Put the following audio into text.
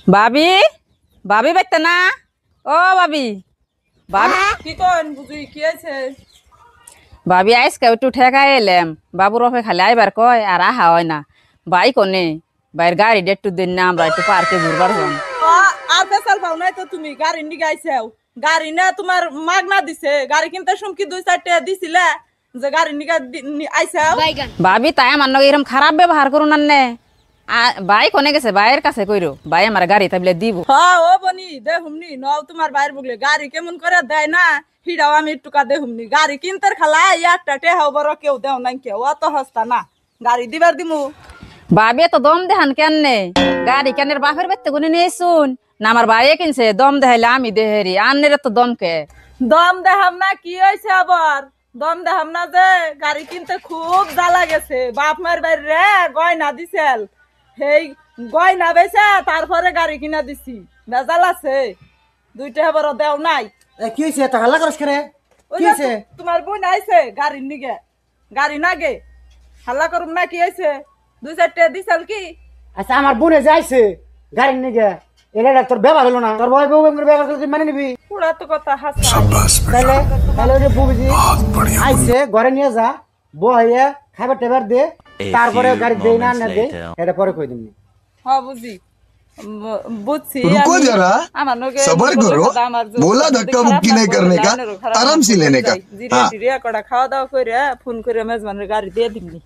ভাবি ভাবি বাইতে না ও ভাবি ভাবি কি কোন বুঝি কি আছে? ভাবি আজকে একটু ঠেকাই এলাম বাবুর অফে খালি আইবার কয় আর আহা হয় না ভাই কনে বাইর গাড়ি একটু দিন না আমরা একটু পার্কে ঘুরবার যাম। আর বেসাল পাও নাই তো তুমি গাড়ি নিয়ে আইছাও। গাড়ি না তোমার মাগনা দিছে, গাড়ি কিনতে সুমকি 2-4 টাকা দিছিলে যে গাড়ি নিয়ে আইছাও। ভাবি তাই আমার নগে এরকম খারাপ ব্যবহার করুন নে ভাই কনে গেছে ভাইয়ের কাছে কইরো ভাই আমার গাড়ি তাইলে দিব। হ্যাঁ ও বনি দে হুমনি নও তোমার বাইর বগলে গাড়ি কেমন করে দেয় না হিডাও আমি টুকা দে হুমনি গাড়ি কিনতে খালা একটা টেহাও বড় কেউ দেও নাই কেউ অত হস্তা না গাড়ি দিবার দিমু। ভাবি তো দম দেহান কেন গাড়ি কেনের বাপের বাড়তে গুনে নিয়ে শুন না আমার ভাইয়ে কিনছে দম দেখাইলে আমি দেহেরি আন্নের তো দমকে দম দেহাম না কি হয়েছে আবার দম দেহাম না যে গাড়ি কিনতে খুব জ্বালা গেছে বাপ মায়ের বাড়ি রে গয়না দিছেল সেই গয়না বেছে তারপরে গাড়ি কিনা দিছি বেজাল আছে 2 টাকা বড় দেও নাই। কি হয়েছে এত হাল্লা করছ করে? ওই কি যে হয়েছে? তোমার বোন আইছে গাড়ির নিগে গাড়ি না গে হাল্লা করুম না কি হয়েছে 2-4 টাকা দিছেল কি? আচ্ছা আমার বোনে যাইছে গাড়ি নিয়ে এটা তোর ব্যবহার হলো না তোর বউ বউ ব্যবহার করতে মানে নিবি পুরা তো কথা হাসা তাহলে তাহলে ওই বুঝি আইছে ঘরে নিয়ে যা বইয়ে খাবার টেবার দে তারপরে গাড়ি দেই না না দে এটা পরে কই দিমনি। হ্যাঁ বুঝি বুঝছি रुको जरा सबर करो बोला धक्का मुक्की नहीं करने का आराम से लेने का। জিরিয়া টিরিয়া কড়া খাওয়া দাওয়া করে ফোন করে মেজবানের গাড়ি দিয়ে দিমনি।